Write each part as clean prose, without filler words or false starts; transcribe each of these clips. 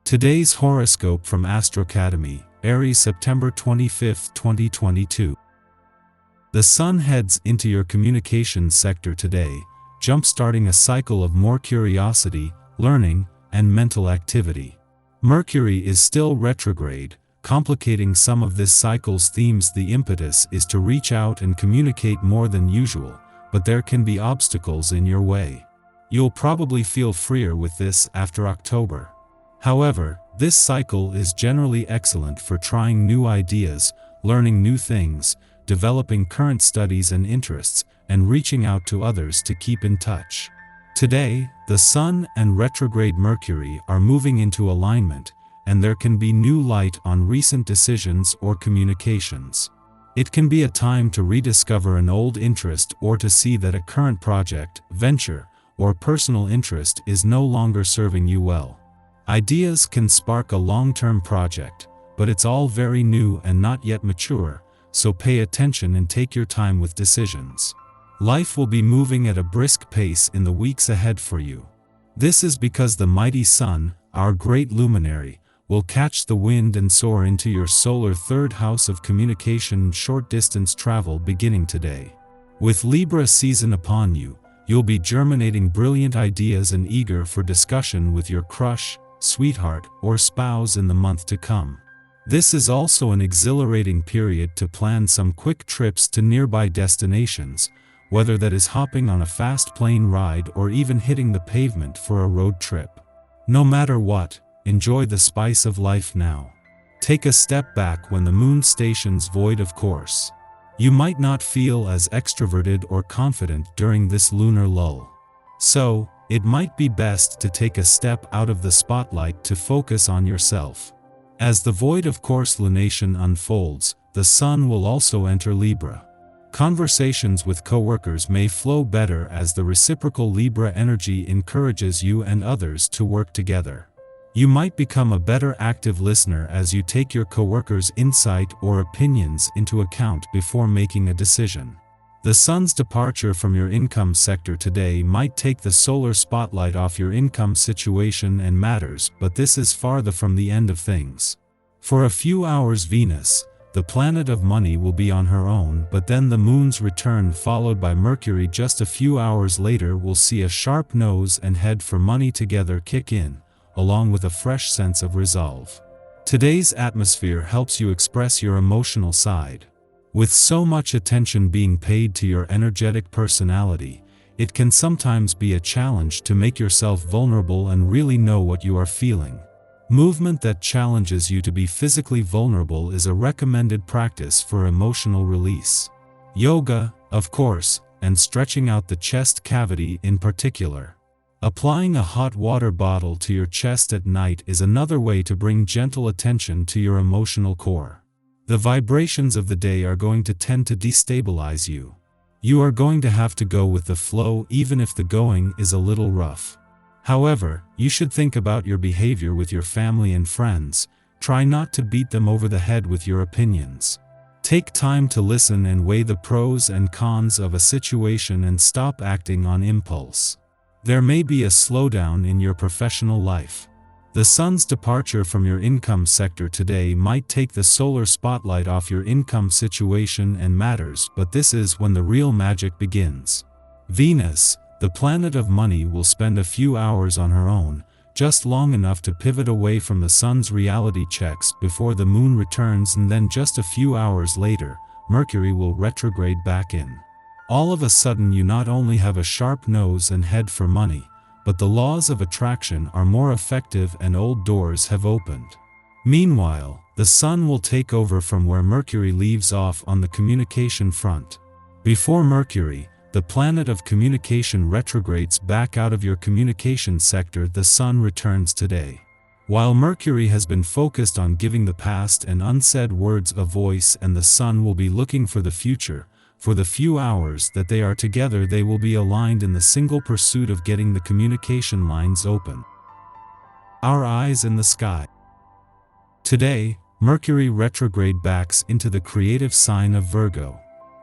Today's horoscope from Astro Academy, Aries, September 25, 2022. The Sun heads into your communications sector today, jump-starting a cycle of more curiosity, learning, and mental activity. Mercury is still retrograde, complicating some of this cycle's themes. The impetus is to reach out and communicate more than usual, but there can be obstacles in your way. You'll probably feel freer with this after October. However, this cycle is generally excellent for trying new ideas, learning new things, developing current studies and interests, and reaching out to others to keep in touch. Today, the Sun and retrograde Mercury are moving into alignment, and there can be new light on recent decisions or communications. It can be a time to rediscover an old interest or to see that a current project, venture, or personal interest is no longer serving you well. Ideas can spark a long-term project, but it's all very new and not yet mature, so pay attention and take your time with decisions. Life will be moving at a brisk pace in the weeks ahead for you. This is because the mighty Sun, our great luminary, will catch the wind and soar into your solar third house of communication and short-distance travel beginning today. With Libra season upon you, you'll be germinating brilliant ideas and eager for discussion with your crush, sweetheart, or spouse in the month to come. This is also an exhilarating period to plan some quick trips to nearby destinations, whether that is hopping on a fast plane ride or even hitting the pavement for a road trip. No matter what, enjoy the spice of life now. Take a step back when the moon stations void, of course. You might not feel as extroverted or confident during this lunar lull. So, it might be best to take a step out of the spotlight to focus on yourself. As the void of course lunation unfolds, the Sun will also enter Libra. Conversations with coworkers may flow better as the reciprocal Libra energy encourages you and others to work together. You might become a better active listener as you take your coworkers' insight or opinions into account before making a decision. The Sun's departure from your income sector today might take the solar spotlight off your income situation and matters, but this is farther from the end of things. For a few hours Venus, the planet of money, will be on her own, but then the moon's return followed by Mercury just a few hours later will see a sharp nose and head for money together kick in, along with a fresh sense of resolve. Today's atmosphere helps you express your emotional side. With so much attention being paid to your energetic personality, it can sometimes be a challenge to make yourself vulnerable and really know what you are feeling. Movement that challenges you to be physically vulnerable is a recommended practice for emotional release. Yoga, of course, and stretching out the chest cavity in particular. Applying a hot water bottle to your chest at night is another way to bring gentle attention to your emotional core. The vibrations of the day are going to tend to destabilize you. You are going to have to go with the flow even if the going is a little rough. However, you should think about your behavior with your family and friends. Try not to beat them over the head with your opinions. Take time to listen and weigh the pros and cons of a situation and stop acting on impulse. There may be a slowdown in your professional life. The Sun's departure from your income sector today might take the solar spotlight off your income situation and matters, but this is when the real magic begins. Venus, the planet of money, will spend a few hours on her own, just long enough to pivot away from the Sun's reality checks before the moon returns, and then just a few hours later, Mercury will retrograde back in. All of a sudden you not only have a sharp nose and head for money, but the laws of attraction are more effective and old doors have opened. Meanwhile, the Sun will take over from where Mercury leaves off on the communication front. Before Mercury, the planet of communication, retrogrades back out of your communication sector, the Sun returns today. While Mercury has been focused on giving the past and unsaid words a voice, and the Sun will be looking for the future, for the few hours that they are together they will be aligned in the single pursuit of getting the communication lines open. Our eyes in the sky. Today, Mercury retrograde backs into the creative sign of Virgo.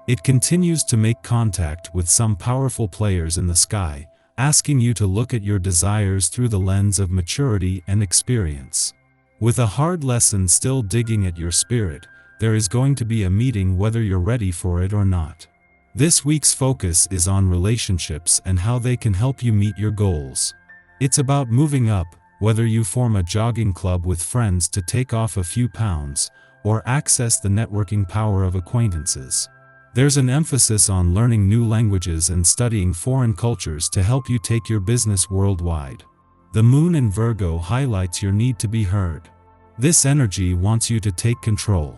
It continues to make contact with some powerful players in the sky, asking you to look at your desires through the lens of maturity and experience. With a hard lesson still digging at your spirit, there is going to be a meeting whether you're ready for it or not. This week's focus is on relationships and how they can help you meet your goals. It's about moving up, whether you form a jogging club with friends to take off a few pounds, or access the networking power of acquaintances. There's an emphasis on learning new languages and studying foreign cultures to help you take your business worldwide. The moon in Virgo highlights your need to be heard. This energy wants you to take control.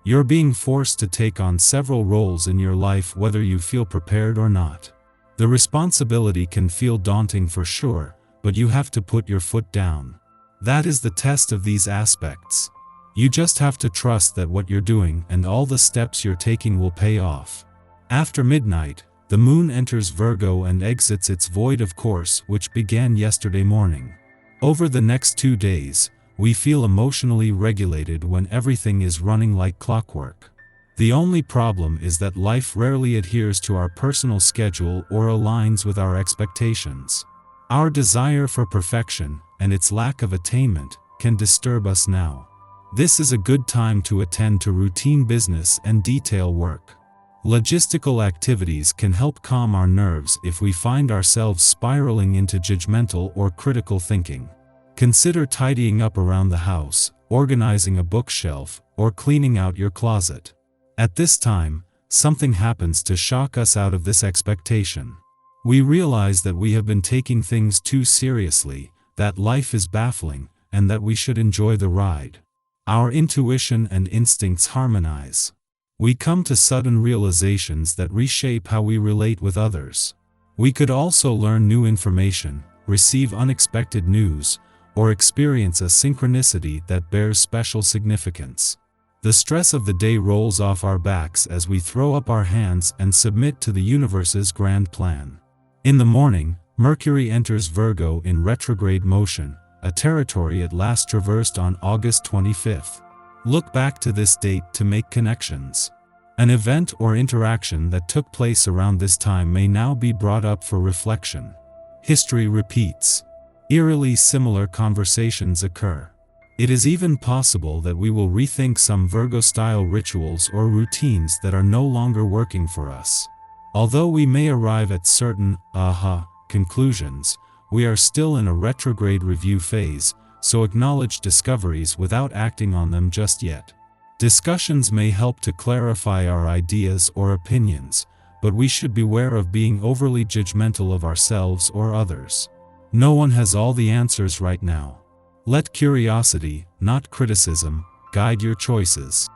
You're being forced to take on several roles in your life whether you feel prepared or not. The responsibility can feel daunting for sure, but you have to put your foot down. That is the test of these aspects. You just have to trust that what you're doing and all the steps you're taking will pay off. After midnight, the moon enters Virgo and exits its void of course, which began yesterday morning. Over the next 2 days, we feel emotionally regulated when everything is running like clockwork. The only problem is that life rarely adheres to our personal schedule or aligns with our expectations. Our desire for perfection, and its lack of attainment, can disturb us now. This is a good time to attend to routine business and detail work. Logistical activities can help calm our nerves if we find ourselves spiraling into judgmental or critical thinking. Consider tidying up around the house, organizing a bookshelf, or cleaning out your closet. At this time, something happens to shock us out of this expectation. We realize that we have been taking things too seriously, that life is baffling, and that we should enjoy the ride. Our intuition and instincts harmonize. We come to sudden realizations that reshape how we relate with others. We could also learn new information, receive unexpected news, or experience a synchronicity that bears special significance. The stress of the day rolls off our backs as we throw up our hands and submit to the universe's grand plan. In the morning, Mercury enters Virgo in retrograde motion, a territory it last traversed on August 25th. Look back to this date to make connections. An event or interaction that took place around this time may now be brought up for reflection. History repeats. Eerily similar conversations occur. It is even possible that we will rethink some Virgo-style rituals or routines that are no longer working for us. Although we may arrive at certain conclusions, we are still in a retrograde review phase, so acknowledge discoveries without acting on them just yet. Discussions may help to clarify our ideas or opinions, but we should beware of being overly judgmental of ourselves or others. No one has all the answers right now. Let curiosity, not criticism, guide your choices.